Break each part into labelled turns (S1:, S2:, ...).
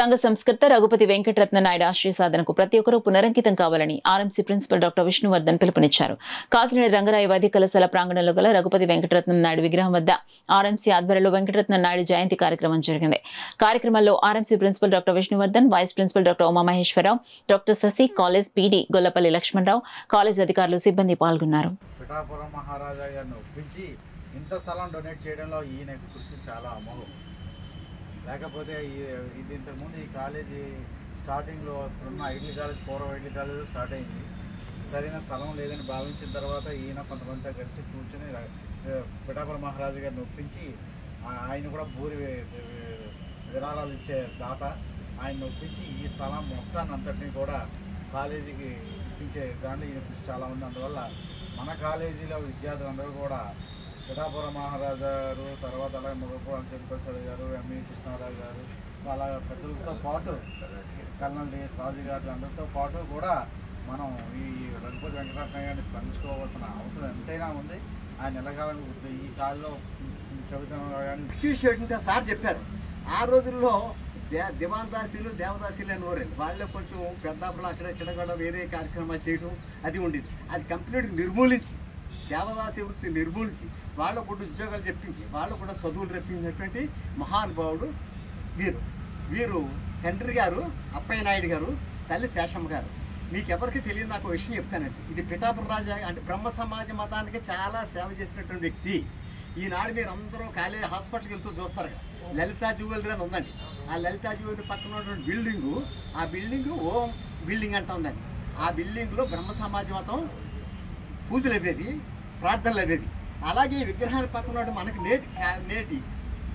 S1: సంఘ సంస్కర్త రఘుపతి వెంకటరత్న నాయుడు ఆశయ సాధనకు ప్రతి ఒక్కరూ పునరంకితం కావాలని ఆర్ఎంసీ ప్రిన్సిపల్ డాక్టర్ విష్ణువర్ధన్ పిలుపునిచ్చారు. కాకినాడ రంగరాయ వైద్య కళాశాల ప్రాంగణంలో గల రఘుపతి వెంకటరత్న నాయుడు విగ్రహం వద్ద ఆర్ఎంసీ ఆధ్వర్యంలో వెంకటరత్న నాయుడు జయంతి కార్యక్రమం జరిగింది. కార్యక్రమంలో RMC principal doctor Vishnuvardhan, vice principal doctor Umamaheswara Rao, doctor Sasi, college PD Gollapalli Lakshmana Rao, college అధికారులు, సిబ్బంది పాల్గొన్నారు.
S2: పిఠాపురం మహారాజా గారిని ఒప్పించి ఇంత స్థలం డొనేట్ చేయడంలో ఈయన కృషి చాలా అమోఘం. లేకపోతే ఇది ఇంతకుముందు ఈ కాలేజీ స్టార్టింగ్లో ఇప్పుడున్న ఐడిల్ కాలేజ్, పూర్వ ఐడిల్ కాలేజ్ స్టార్ట్ అయింది. సరైన స్థలం లేదని భావించిన తర్వాత ఈయన కొంతమందితో కలిసి కూర్చొని పిఠాపురం మహారాజు గారిని ఒప్పించి, ఆయన కూడా భూరి విరాళాలు ఇచ్చే దాత, ఆయన ఒప్పించి ఈ స్థలం మొత్తాన్ని అంతటినీ కూడా కాలేజీకి ఇప్పించే దాంట్లో ఈయన కృషి చాలా ఉంది. అందువల్ల మన కాలేజీలో విద్యార్థులందరూ కూడా పిఠాపురం మహారాజా గారు, తర్వాత అలాగే ముగపురం శివప్రసాద్ గారు, ఎంఈ కృష్ణారావు గారు, అలా పెద్దలతో పాటు కల్నల్ డిఎస్ రాజు గారు అందరితో పాటు కూడా మనం ఈ రఘుపతి వెంకటరత్న గారిని స్మరించుకోవాల్సిన అవసరం ఎంతైనా ఉంది. ఆయన ఎలాగాలని ఈ కాలంలో
S3: చదువుతున్న సార్ చెప్పారు. ఆ రోజుల్లో దివాందాసీలు, దేవదాసీలు అని ఊరండి. వాళ్ళే కొంచెం పెద్దాపురం అక్కడ కూడా వేరే కార్యక్రమాలు చేయడం అది ఉండేది. అది కంప్లీట్గా నిర్మూలించి, దేవదాసి వృత్తి నిర్మూలించి, వాళ్ళకు కూడా ఉద్యోగాలు చెప్పించి, వాళ్ళకు కూడా చదువులు రప్పించినటువంటి మహానుభావుడు వీరు తండ్రి గారు అప్పయ్య నాయుడు గారు, తల్లి శేషమ్మ గారు. మీకు ఎవరికి తెలియదు, నాకు విషయం చెప్తానండి. ఇది పిఠాపురం రాజా అంటే బ్రహ్మ సమాజ మతానికి చాలా సేవ చేసినటువంటి వ్యక్తి. ఈనాడు మీరు అందరూ కాలేజ్ హాస్పిటల్కి వెళ్తూ చూస్తారు కదా, లలితా జ్యువెలరీ అని ఉందండి. ఆ లలితా జ్యువెలరీ పక్కన ఉన్నటువంటి బిల్డింగు, ఆ బిల్డింగు ఓం బిల్డింగ్ అంటా ఉందండి. ఆ బిల్డింగ్లో బ్రహ్మ సమాజ మతం పూజలు అయ్యేది, ప్రార్థనలు అయ్యేది. అలాగే ఈ విగ్రహాల పక్కన మనకి నేటి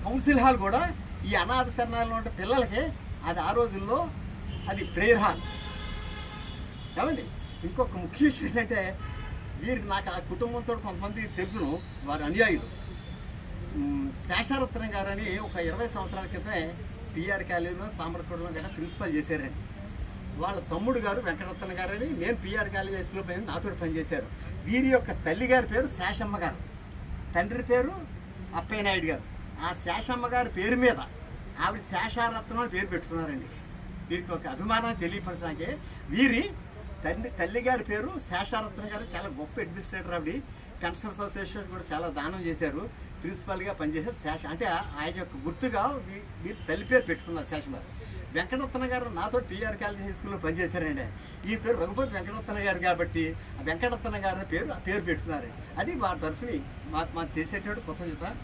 S3: కౌన్సిల్ హాల్ కూడా ఈ అనాథ శరణాలలో ఉండే పిల్లలకి అది ఆ రోజుల్లో అది ప్రేయర్ హాల్ ఏమండి. ఇంకొక ముఖ్య విషయం ఏంటంటే, వీరికి నాకు ఆ కుటుంబంతో కొంతమంది తెలుసును, వారి అనుయాయులు. శేషారత్నం గారని ఒక 20 సంవత్సరాల క్రితమే పిఆర్ కాలేజీలో సామర్కోటలో గట్రా ప్రిన్సిపల్ చేశారండి. వాళ్ళ తమ్ముడు గారు వెంకటరత్న గారని, నేను పిఆర్ కాలేజెస్లో పోయి నాతో పనిచేశారు. వీరి యొక్క తల్లి గారి పేరు శేషమ్మ గారు, తండ్రి పేరు అప్పయ్య నాయుడు గారు. ఆ శేషమ్మ గారి పేరు మీద ఆవిడ శేషారత్నం అని పేరు పెట్టుకున్నారండి. వీరికి ఒక అభిమానాన్ని తెలియపరచడానికి. వీరి తల్లి గారి పేరు శేషారత్నం గారు, చాలా గొప్ప అడ్మినిస్ట్రేటర్. ఆవిడ కన్స్ట్రక్షన్ అసోసియేషన్ కూడా చాలా దానం చేశారు, ప్రిన్సిపల్గా పనిచేశారు. అంటే ఆయన యొక్క గుర్తుగా వీరి తల్లి పేరు పెట్టుకున్నారు శేషమ్మ గారు. వెంకటరత్న గారు నాతో పిఆర్ కాలేజ్ హై స్కూల్లో పనిచేశారండి. ఈ పేరు రఘుపతి వెంకటరత్న గారు కాబట్టి ఆ వెంకటరత్న గారి పేరు పెట్టుకున్నారు. అది వారి తరఫుని మాకు చేసేటువంటి కృతజ్ఞత.